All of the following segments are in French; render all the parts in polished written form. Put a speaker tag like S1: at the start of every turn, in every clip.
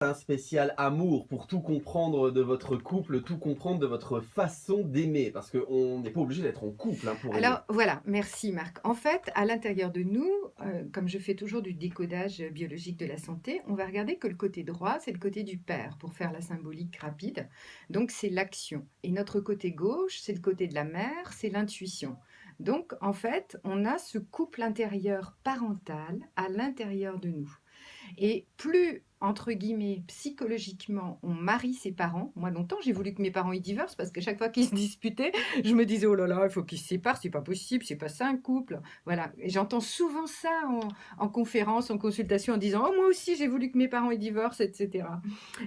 S1: un spécial amour pour tout comprendre de votre couple, tout comprendre de votre façon d'aimer. Parce qu'on n'est pas obligé d'être en couple hein, pour aimer.
S2: Alors voilà, merci Marc. En fait, à l'intérieur de nous, comme je fais toujours du décodage biologique de la santé, on va regarder que le côté droit, c'est le côté du père, pour faire la symbolique rapide. Donc c'est l'action. Et notre côté gauche, c'est le côté de la mère, c'est l'intuition. Donc en fait, on a ce couple intérieur parental à l'intérieur de nous. Et plus, entre guillemets, psychologiquement, on marie ses parents. Moi, longtemps, j'ai voulu que mes parents ils divorcent parce que chaque fois qu'ils se disputaient, je me disais, oh là là, il faut qu'ils se séparent, c'est pas possible, c'est pas ça un couple. Voilà. Et j'entends souvent ça en conférence, en consultation, en disant, oh, moi aussi, j'ai voulu que mes parents ils divorcent, etc.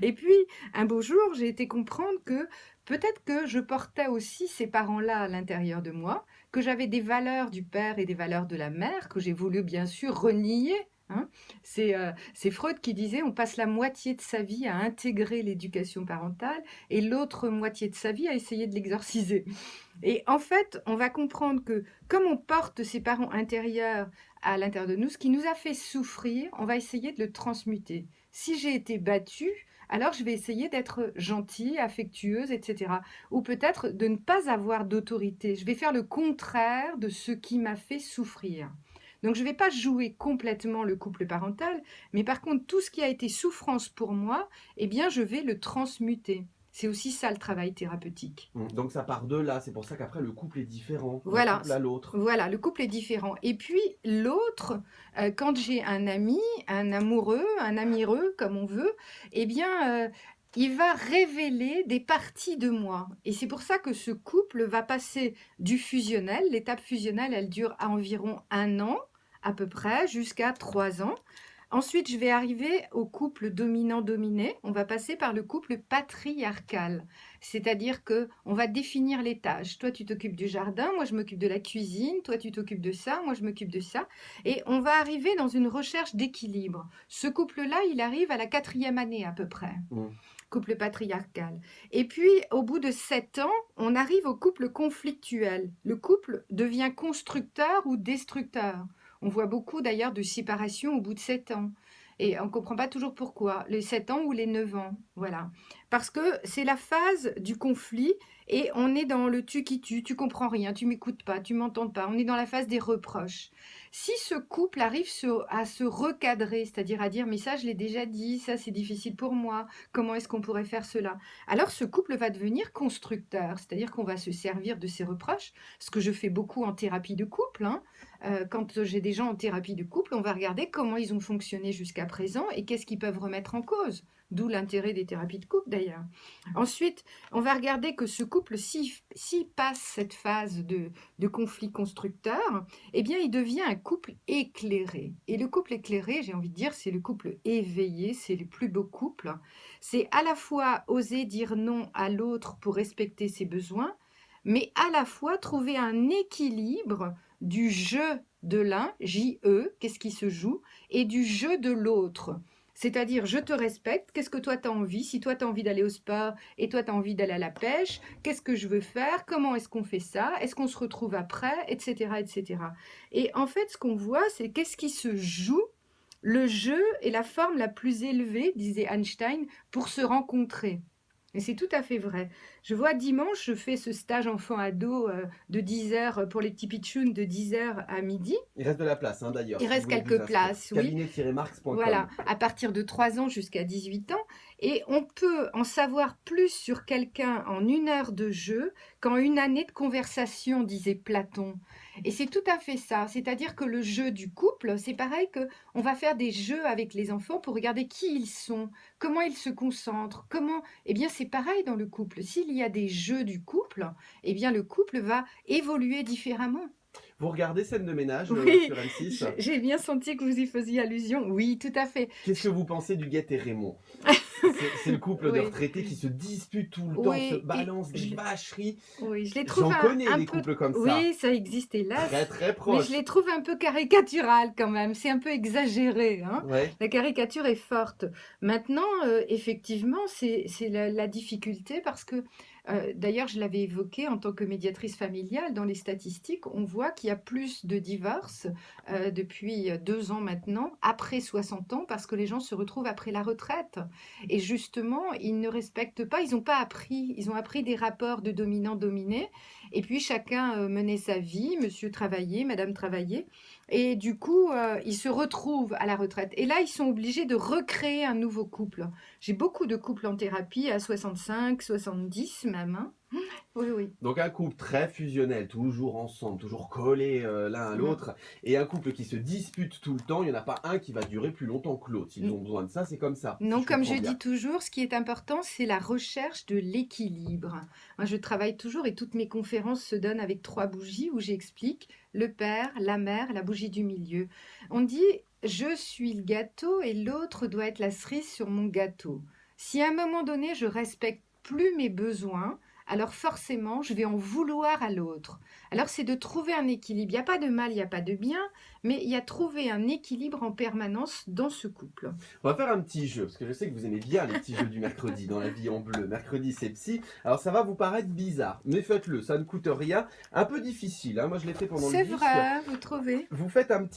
S2: Et puis, un beau jour, j'ai été comprendre que peut-être que je portais aussi ces parents-là à l'intérieur de moi, que j'avais des valeurs du père et des valeurs de la mère, que j'ai voulu bien sûr renier. Hein. C'est Freud qui disait on passe la moitié de sa vie à intégrer l'éducation parentale et l'autre moitié de sa vie à essayer de l'exorciser. Et en fait, on va comprendre que comme on porte ses parents intérieurs à l'intérieur de nous, ce qui nous a fait souffrir, on va essayer de le transmuter. Si j'ai été battue, alors je vais essayer d'être gentille, affectueuse, etc. Ou peut-être de ne pas avoir d'autorité. Je vais faire le contraire de ce qui m'a fait souffrir. Donc je ne vais pas jouer complètement le couple parental, mais par contre, tout ce qui a été souffrance pour moi, eh bien, je vais le transmuter. C'est aussi ça le travail thérapeutique.
S1: Donc ça part de là, c'est pour ça qu'après le couple est différent d'un
S2: Voilà,
S1: couple à l'autre.
S2: voilà, le couple est différent. Et puis l'autre, quand j'ai un ami, un amoureux, un amireux, comme on veut, eh bien, il va révéler des parties de moi. Et c'est pour ça que ce couple va passer du fusionnel. L'étape fusionnelle, elle dure à environ 1 an, à peu près, jusqu'à 3 ans. Ensuite, je vais arriver au couple dominant-dominé. On va passer par le couple patriarcal. C'est-à-dire que on va définir les tâches. Toi, tu t'occupes du jardin, moi, je m'occupe de la cuisine. Toi, tu t'occupes de ça, moi, je m'occupe de ça. Et on va arriver dans une recherche d'équilibre. Ce couple-là, il arrive à la 4e année à peu près.
S1: Mm.
S2: Couple patriarcal. Et puis, au bout de 7 ans, on arrive au couple conflictuel. Le couple devient constructeur ou destructeur. On voit beaucoup d'ailleurs de séparations au bout de 7 ans. Et on ne comprend pas toujours pourquoi, les 7 ans ou les 9 ans. Voilà. Parce que c'est la phase du conflit et on est dans le tu qui tue, tu comprends rien, tu m'écoutes pas, tu m'entends pas. On est dans la phase des reproches. Si ce couple arrive à se recadrer, c'est-à-dire à dire mais ça je l'ai déjà dit, ça c'est difficile pour moi, comment est-ce qu'on pourrait faire cela? Alors ce couple va devenir constructeur, c'est-à-dire qu'on va se servir de ses reproches, ce que je fais beaucoup en thérapie de couple. Hein. Quand j'ai des gens en thérapie de couple, on va regarder comment ils ont fonctionné jusqu'à présent et qu'est-ce qu'ils peuvent remettre en cause. D'où l'intérêt des thérapies de couple d'ailleurs. Ensuite, on va regarder que ce couple, s'il passe cette phase de conflit constructeur, eh bien, il devient un couple éclairé. Et le couple éclairé, j'ai envie de dire, c'est le couple éveillé, c'est le plus beau couple. C'est à la fois oser dire non à l'autre pour respecter ses besoins, mais à la fois trouver un équilibre du jeu de l'un, J-E, qu'est-ce qui se joue, et du jeu de l'autre. C'est-à-dire, je te respecte, qu'est-ce que toi tu as envie? Si toi tu as envie d'aller au sport et toi tu as envie d'aller à la pêche, qu'est-ce que je veux faire? Comment est-ce qu'on fait ça? Est-ce qu'on se retrouve après? Etc. etc. Et en fait, ce qu'on voit, c'est qu'est-ce qui se joue. Le jeu est la forme la plus élevée, disait Einstein, pour se rencontrer. Et c'est tout à fait vrai. Je vois dimanche, je fais ce stage enfant-ado de 10 heures pour les petits pitchouns de 10 heures à midi.
S1: Il reste de la place hein, d'ailleurs.
S2: Il
S1: Si vous
S2: reste
S1: voulez vous
S2: quelques
S1: inscrire.
S2: places, oui.
S1: Cabinet-marx.com.
S2: Voilà, à partir de 3 ans jusqu'à 18 ans. Et on peut en savoir plus sur quelqu'un en 1 heure de jeu qu'en 1 année de conversation, disait Platon. Et c'est tout à fait ça. C'est-à-dire que le jeu du couple, c'est pareil que on va faire des jeux avec les enfants pour regarder qui ils sont, comment ils se concentrent, comment... Eh bien, c'est pareil dans le couple. S'il y a des jeux du couple, eh bien, le couple va évoluer différemment.
S1: Vous regardez Scène de ménage
S2: Oui,
S1: sur M6?
S2: j'ai bien senti que vous y faisiez allusion. Oui, tout à fait.
S1: Qu'est-ce que vous pensez d'Huguette et Raymond? C'est le couple de
S2: Oui.
S1: retraités qui se disputent tout le temps, se
S2: Oui, et
S1: balancent des vacheries.
S2: oui, je les trouve
S1: J'en connais
S2: un
S1: des
S2: peu...
S1: couples comme ça.
S2: Oui, ça existe hélas.
S1: Très très
S2: Mais
S1: proches.
S2: je les trouve un peu caricaturales quand même. C'est un peu exagéré. Hein.
S1: Ouais.
S2: La caricature est forte. Maintenant, effectivement, c'est la difficulté parce que D'ailleurs, je l'avais évoqué en tant que médiatrice familiale. Dans les statistiques, on voit qu'il y a plus de divorces depuis 2 ans maintenant, après 60 ans, parce que les gens se retrouvent après la retraite. Et justement, ils ne respectent pas, ils n'ont pas appris, ils ont appris des rapports de dominant-dominé, et puis chacun menait sa vie, monsieur travaillait, madame travaillait, et du coup, ils se retrouvent à la retraite. Et là, ils sont obligés de recréer un nouveau couple. J'ai beaucoup de couples en thérapie à 65, 70 même, hein. Oui, oui.
S1: Donc un couple très fusionnel, toujours ensemble, toujours collés l'un à
S2: Mm.
S1: l'autre, et un couple qui se dispute tout le temps, il n'y en a pas un qui va durer plus longtemps que l'autre. S'ils
S2: N-
S1: ont besoin de ça, c'est comme ça, si
S2: Non,
S1: je
S2: comme
S1: comprends
S2: je
S1: bien.
S2: dis toujours, ce qui est important, c'est la recherche de l'équilibre. Moi, je travaille toujours et toutes mes conférences se donnent avec 3 bougies où j'explique le père, la mère, la bougie du milieu. On dit, je suis le gâteau et l'autre doit être la cerise sur mon gâteau. Si à un moment donné, je respecte plus mes besoins, alors forcément, je vais en vouloir à l'autre. Alors, c'est de trouver un équilibre. Il n'y a pas de mal, il n'y a pas de bien, mais il y a trouver un équilibre en permanence dans ce couple.
S1: On va faire un petit jeu, parce que je sais que vous aimez bien les petits jeux du mercredi dans la vie en bleu. Mercredi, c'est psy. Alors ça va vous paraître bizarre, mais faites-le, ça ne coûte rien. Un peu difficile, hein. Moi je l'ai fait pendant le
S2: C'est
S1: disque.
S2: vrai, vous trouvez?
S1: Vous faites un petit